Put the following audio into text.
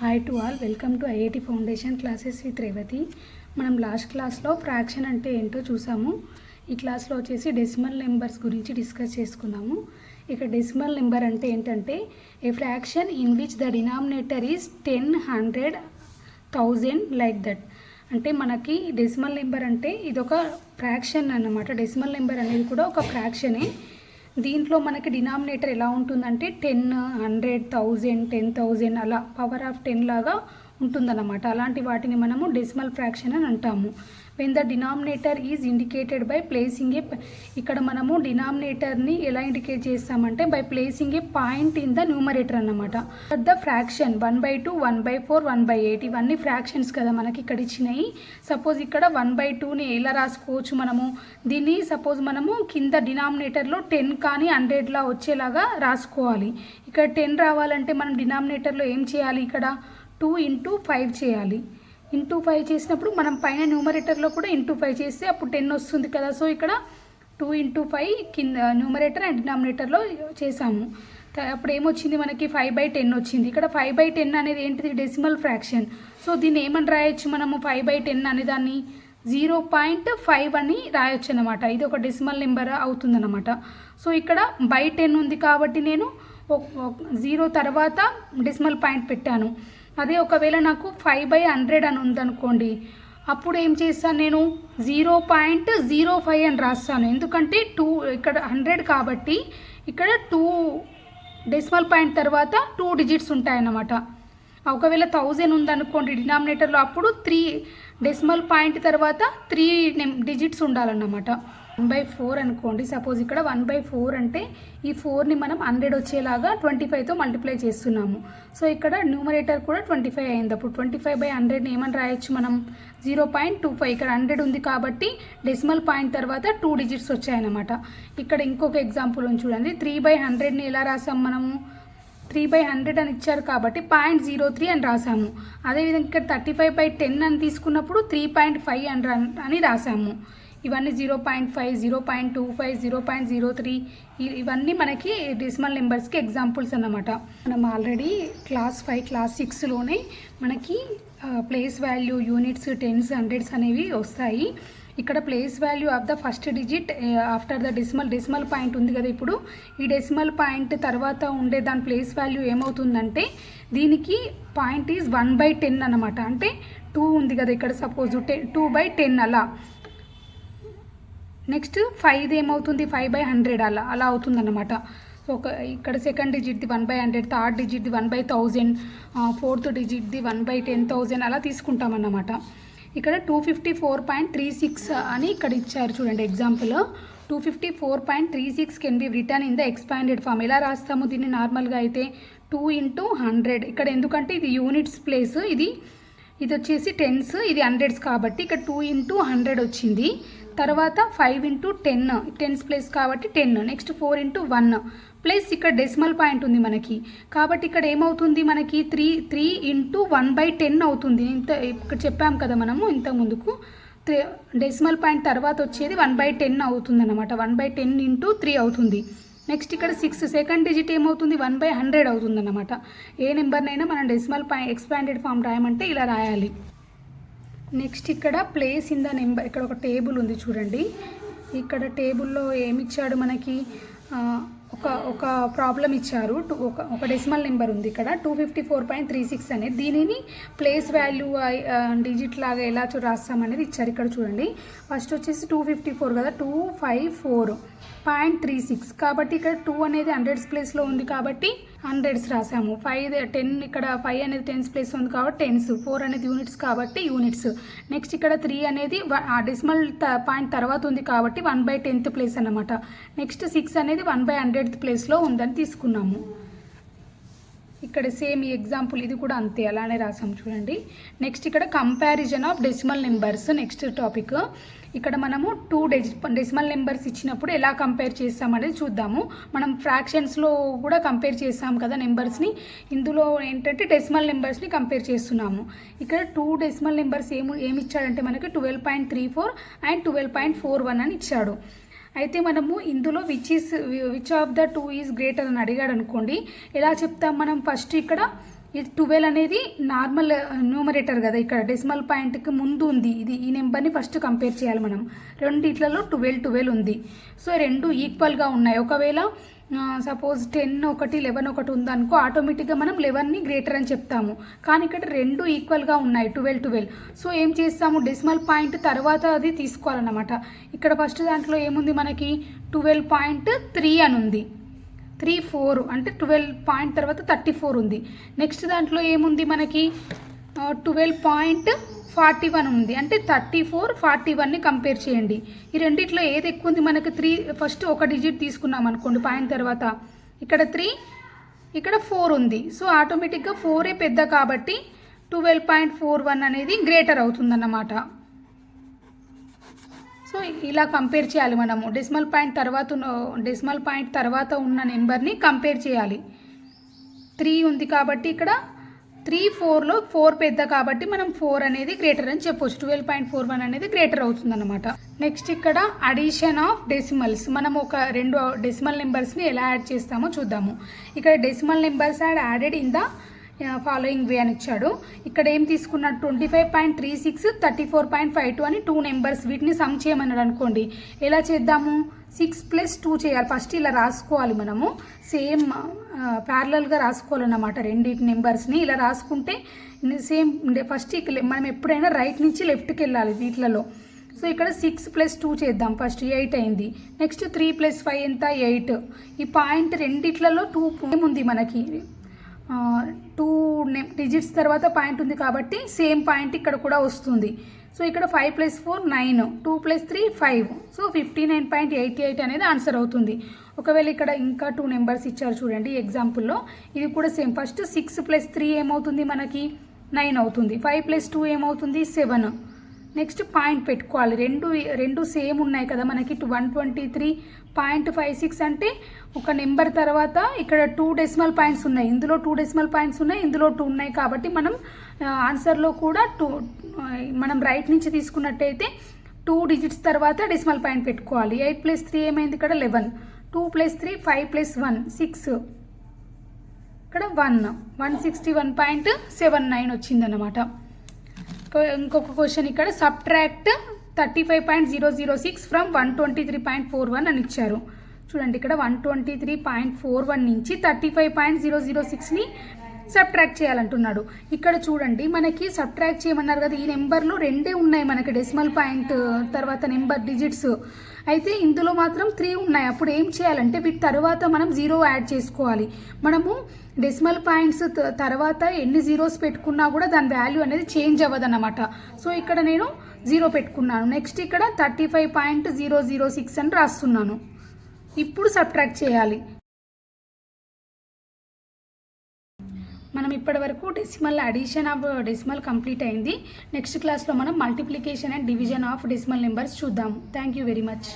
Hi to all, welcome to IIT foundation classes with Revathi. మనం last క్లాస్లో fraction అంటే ఏంటో చూసాము. ఈ క్లాస్లో వచ్చేసి డెసిమల్ నెంబర్స్ గురించి డిస్కస్ చేసుకుందాము. ఇక డెసిమల్ నెంబర్ అంటే ఏంటంటే ఏ fraction in which the denominator is 10, 100, 1000 like that. అంటే మనకి డెసిమల్ నెంబర్ అంటే ఇదొక ఫ్రాక్షన్ అన్నమాట. డెసిమల్ నెంబర్ అనేది కూడా ఒక ఫ్రాక్షనే. దీంట్లో మనకి డినామినేటర్ ఎలా ఉంటుందంటే 10, 100, 1000, 10,000 అలా పవర్ ఆఫ్ 10 లాగా ఉంటుందన్నమాట. అలాంటి వాటిని మనము డెసిమల్ ఫ్రాక్షన్ అని అంటాము. When the denominator is indicated by placing a, ఇక్కడ మనము డినామినేటర్ని ఎలా ఇండికేట్ చేస్తామంటే by placing a point in the numerator అన్నమాట. ద ఫ్రాక్షన్ 1/2, 1/4, 1/8 ఇవన్నీ ఫ్రాక్షన్స్ కదా మనకి ఇక్కడ ఇచ్చినాయి. సపోజ్ ఇక్కడ 1/2ని ఎలా రాసుకోవచ్చు మనము, దీన్ని సపోజ్ మనము కింద డినామినేటర్లో 10 కానీ 100లా వచ్చేలాగా రాసుకోవాలి. ఇక్కడ 10 రావాలంటే మనం డినామినేటర్లో ఏం చేయాలి, ఇక్కడ 2 × 5 చేయాలి. ఇంటూ 5 చేసినప్పుడు మనం పైన న్యూమరేటర్లో కూడా ఇంటూ 5 చేస్తే అప్పుడు 10 వస్తుంది కదా. సో ఇక్కడ 2 × 5 కింద న్యూమరేటర్ అండ్ డినామినేటర్లో చేసాము. అప్పుడు ఏమొచ్చింది మనకి 5/10 వచ్చింది. ఇక్కడ 5/10 అనేది ఏంటిది, డెసిమల్ ఫ్రాక్షన్. సో దీన్ని ఏమని రాయొచ్చు మనము, 5/10 అనే దాన్ని 0.5 అని రాయొచ్చు అనమాట. ఇది ఒక డెసిమల్ నెంబర్ అవుతుందన్నమాట. సో ఇక్కడ బై 10 ఉంది కాబట్టి నేను 0 తర్వాత డెసిమల్ పాయింట్ పెట్టాను. అదే ఒకవేళ నాకు 5/100 అని ఉందనుకోండి, అప్పుడు ఏం చేస్తాను, నేను 0.05 అని రాస్తాను. ఎందుకంటే 2 ఇక్కడ 100 కాబట్టి ఇక్కడ 2 డెసిమల్ పాయింట్ తర్వాత 2 డిజిట్స్ ఉంటాయన్నమాట. ఒకవేళ 1000 ఉందనుకోండి డినామినేటర్లో, అప్పుడు 3 డెసిమల్ పాయింట్ తర్వాత 3 డిజిట్స్ ఉండాలన్నమాట. 1/4 అనుకోండి, సపోజ్ ఇక్కడ 1/4 అంటే ఈ 4ని మనం 100 వచ్చేలాగా 25తో మల్టిప్లై చేస్తున్నాము. సో ఇక్కడ న్యూమరేటర్ కూడా 25 అయింది. అప్పుడు 25/100ని ఏమని రాయొచ్చు మనం, 0.25. ఇక్కడ 100 ఉంది కాబట్టి డెసిమల్ పాయింట్ తర్వాత 2 డిజిట్స్ వచ్చాయన్నమాట. ఇక్కడ ఇంకొక ఎగ్జాంపుల్ ఉంది చూడండి. 3/100ని ఎలా రాసాం మనము, 3/100 అని ఇచ్చారు కాబట్టి 0.03 అని రాసాము. అదేవిధంగా ఇక్కడ 35/10 అని తీసుకున్నప్పుడు 3.5 అని రాసాము. ఇవన్నీ 0.5, 0.25, 0.03 ఇవన్నీ మనకి డెసిమల్ నెంబర్స్కి ఎగ్జాంపుల్స్ అన్నమాట. మనం ఆల్రెడీ క్లాస్ 5, క్లాస్ 6లోనే మనకి place value, units, tens, hundreds అనేవి వస్తాయి. ఇక్కడ place value of the first digit after the decimal point ఉంది కదా. ఇప్పుడు ఈ డెసిమల్ పాయింట్ తర్వాత ఉండే దాని ప్లేస్ వాల్యూ ఏమవుతుందంటే, దీనికి పాయింట్ ఈజ్ 1/10 అన్నమాట. అంటే 2 ఉంది కదా ఇక్కడ, సపోజ్ 2/10 అలా. నెక్స్ట్ 5 ఏమవుతుంది, 5/100 అలా అవుతుందన్నమాట. ఒక ఇక్కడ సెకండ్ డిజిట్ది 1/100, థర్డ్ డిజిట్ది 1/1000, ఫోర్త్ డిజిట్ది 1/10,000 అలా తీసుకుంటామన్నమాట. ఇక్కడ 254.36 అని ఇక్కడ ఇచ్చారు చూడండి example. 254.36 can be written in the expanded form. ఎలా రాస్తాము దీన్ని నార్మల్గా అయితే, 2 × 100. ఇక్కడ ఎందుకంటే ఇది యూనిట్స్ ప్లేస్, ఇది వచ్చేసి టెన్స్, ఇది హండ్రెడ్స్ కాబట్టి ఇక్కడ 2 × 100 వచ్చింది. తర్వాత 5 × 10, టెన్స్ ప్లేస్ కాబట్టి 10. నెక్స్ట్ 4 × 1 ప్లస్ ఇక్కడ డెసిమల్ పాయింట్ ఉంది మనకి కాబట్టి ఇక్కడ ఏమవుతుంది మనకి 3 × 1/10 అవుతుంది. ఇక్కడ చెప్పాం కదా మనము ఇంతకు ముందుకు, డెసిమల్ పాయింట్ తర్వాత వచ్చేది 1/10 అవుతుంది అనమాట. 1/10 × 3 అవుతుంది. నెక్స్ట్ ఇక్కడ 6 సెకండ్ డిజిట్ ఏమవుతుంది, 1/100 అవుతుంది అన్నమాట. ఏ నెంబర్నైనా మనం డెసిమల్ ఎక్స్పాండెడ్ ఫామ్ రాయమంటే ఇలా రాయాలి. నెక్స్ట్ ఇక్కడ ప్లేస్ ఇన్ ద నెంబర్, ఇక్కడ ఒక టేబుల్ ఉంది చూడండి. ఇక్కడ టేబుల్లో ఏమిచ్చాడు మనకి, ఒక ప్రాబ్లం ఇచ్చారు. ఒక డెసిమల్ నెంబర్ ఉంది ఇక్కడ 254.36 అనేది. దీనిని ప్లేస్ వాల్యూ డిజిట్ లాగా ఎలా రాస్తామనేది ఇచ్చారు. ఇక్కడ చూడండి, ఫస్ట్ వచ్చేసి 254 కదా, 254.36 కాబట్టి ఇక్కడ 2 అనేది హండ్రెడ్స్ ప్లేస్లో ఉంది కాబట్టి హండ్రెడ్స్ రాసాము. 10 ఇక్కడ 5 అనేది టెన్స్ ప్లేస్ ఉంది కాబట్టి టెన్స్, 4 అనేది యూనిట్స్ కాబట్టి యూనిట్స్. నెక్స్ట్ ఇక్కడ 3 అనేది డెసిమల్ పాయింట్ తర్వాత ఉంది కాబట్టి 1/10th ప్లేస్ అన్నమాట. నెక్స్ట్ 6 అనేది 1/100th ప్లేస్లో ఉందని తీసుకున్నాము. ఇక్కడ సేమ్ ఈ ఎగ్జాంపుల్ ఇది కూడా అంతే, అలానే రాసాం చూడండి. నెక్స్ట్ ఇక్కడ comparison of decimal numbers next topic. ఇక్కడ మనము 2 డెసిమల్ నెంబర్స్ ఇచ్చినప్పుడు ఎలా కంపేర్ చేస్తామనేది చూద్దాము. మనం ఫ్రాక్షన్స్లో కూడా కంపేర్ చేస్తాం కదా నెంబర్స్ని, ఇందులో ఏంటంటే డెసిమల్ నెంబర్స్ని కంపేర్ చేస్తున్నాము. ఇక్కడ 2 డెసిమల్ నెంబర్స్ ఏమి ఇచ్చాడంటే మనకి 12.34 అండ్ 12.41 అని ఇచ్చాడు. అయితే మనము ఇందులో which of the 2 is greater అని అడిగాడు అనుకోండి, ఎలా చెప్తాం మనం, ఫస్ట్ ఇక్కడ ఇది 12 అనేది నార్మల్ న్యూమరేటర్ కదా, ఇక్కడ డెసిమల్ పాయింట్కి ముందు ఉంది. ఇది ఈ నెంబర్ని ఫస్ట్ కంపేర్ చేయాలి మనం. రెండిట్లలో 12 ఉంది. సో రెండు ఈక్వల్గా ఉన్నాయి. ఒకవేళ సపోజ్ 10 ఒకటి 11 ఒకటి ఉందనుకో, ఆటోమేటిక్గా మనం 11ని గ్రేటర్ అని చెప్తాము. కానీ ఇక్కడ రెండు ఈక్వల్గా ఉన్నాయి, 12. సో ఏం చేస్తాము, డెసిమల్ పాయింట్ తర్వాత అది తీసుకోవాలన్నమాట. ఇక్కడ ఫస్ట్ దాంట్లో ఏముంది మనకి 12.3 అని ఉంది. 34 అంటే 12 పాయింట్ తర్వాత 34 ఉంది. నెక్స్ట్ దాంట్లో ఏముంది మనకి 12.41 ఉంది. అంటే 34, 41ని కంపేర్ చేయండి. ఈ రెండిట్లో ఏది ఎక్కువ ఉంది మనకి 3. ఫస్ట్ ఒక డిజిట్ తీసుకున్నాం అనుకోండి పాయింట్ తర్వాత, ఇక్కడ 3 ఇక్కడ 4 ఉంది. సో ఆటోమేటిక్గా 4 పెద్ద కాబట్టి 12.41 అనేది గ్రేటర్ అవుతుందన్నమాట. సో ఇలా కంపేర్ చేయాలి మనము. డెసిమల్ పాయింట్ తర్వాత ఉన్న నెంబర్ని కంపేర్ చేయాలి. 3 ఉంది కాబట్టి ఇక్కడ 3, 4లో 4 పెద్ద కాబట్టి మనం 4 అనేది గ్రేటర్ అని చెప్పొచ్చు. 12.41 అనేది గ్రేటర్ అవుతుందన్నమాట. నెక్స్ట్ ఇక్కడ అడిషన్ ఆఫ్ డెసిమల్స్. మనం ఒక 2 డెసిమల్ నెంబర్స్ని ఎలా యాడ్ చేస్తామో చూద్దాము. ఇక్కడ decimal numbers added in the following way అని ఇచ్చాడు. ఇక్కడ ఏం తీసుకున్నాడు, 25.36, 34.52 అని 2 నెంబర్స్. వీటిని సమ్ చేయమన్నాడు అనుకోండి. ఎలా చేద్దాము, 6 + 2 చేయాలి. ఫస్ట్ ఇలా రాసుకోవాలి మనము, సేమ్ ప్యారలల్గా రాసుకోవాలన్నమాట. రెండింటి నెంబర్స్ని ఇలా రాసుకుంటే సేమ్ ఫస్ట్ మనం ఎప్పుడైనా రైట్ నుంచి లెఫ్ట్కి వెళ్ళాలి వీటిలలో. సో ఇక్కడ 6 + 2 చేద్దాం. ఫస్ట్ 8 అయింది. నెక్స్ట్ 3 + 5 ఎంత, 8. ఈ పాయింట్ రెండిట్లలో 2 ఉంది మనకి. 2 డిజిట్స్ తర్వాత పాయింట్ ఉంది కాబట్టి సేమ్ పాయింట్ ఇక్కడ కూడా వస్తుంది. సో ఇక్కడ 5 + 4 9, 2 + 3 5. సో 59.88 అనేది ఆన్సర్ అవుతుంది. ఒకవేళ ఇక్కడ ఇంకా 2 నెంబర్స్ ఇచ్చారు చూడండి ఎగ్జాంపుల్లో. ఇది కూడా సేమ్. ఫస్ట్ 6 + 3 ఏమవుతుంది మనకి 9 అవుతుంది. 5 + 2 ఏమవుతుంది 7. నెక్స్ట్ పాయింట్ పెట్టుకోవాలి. రెండు సేమ్ ఉన్నాయి కదా మనకి. 123.56 అంటే ఒక నెంబర్ తర్వాత ఇక్కడ 2 డెసిమల్ పాయింట్స్ ఉన్నాయి. ఇందులో 2 డెసిమల్ పాయింట్స్ ఉన్నాయి, ఇందులో 2 ఉన్నాయి. కాబట్టి మనం ఆన్సర్లో కూడా 2 మనం రైట్ నుంచి తీసుకున్నట్టయితే 2 డిజిట్స్ తర్వాత డెసిమల్ పాయింట్ పెట్టుకోవాలి. 8 + 3 ఏమైంది ఇక్కడ 11. 2 + 3 5 + 1 6. ఇక్కడ 161.79 వచ్చిందన్నమాట. ఇంకొక క్వశ్చన్ ఇక్కడ సబ్ట్రాక్ట్ 35.006 ఫ్రమ్ 123.41 అని ఇచ్చారు. చూడండి ఇక్కడ 123.41 నుంచి 35.006ని సబ్ట్రాక్ట్ చేయాలంటున్నాడు. ఇక్కడ చూడండి మనకి సబ్ట్రాక్ట్ చేయమన్నారు కదా, ఈ నెంబర్లో 2 ఉన్నాయి మనకి డెసిమల్ పాయింట్ తర్వాత నెంబర్ డిజిట్స్. అయితే ఇందులో మాత్రం 3 ఉన్నాయి. అప్పుడు ఏం చేయాలంటే వీటి తర్వాత మనం 0 యాడ్ చేసుకోవాలి. మనము డెసిమల్ పాయింట్స్ తర్వాత ఎన్ని జీరోస్ పెట్టుకున్నా కూడా దాని వాల్యూ అనేది చేంజ్ అవ్వదన్నమాట. సో ఇక్కడ నేను 0 పెట్టుకున్నాను. నెక్స్ట్ ఇక్కడ 35.006 అని రాస్తున్నాను. ఇప్పుడు సబ్ట్రాక్ట్ చేయాలి. మనం ఇప్పటి వరకు అడిషన్ ఆఫ్ డెసిమల్ కంప్లీట్ అయింది. నెక్స్ట్ క్లాస్లో మనం multiplication and division of decimal numbers చూద్దాము. Thank you very much.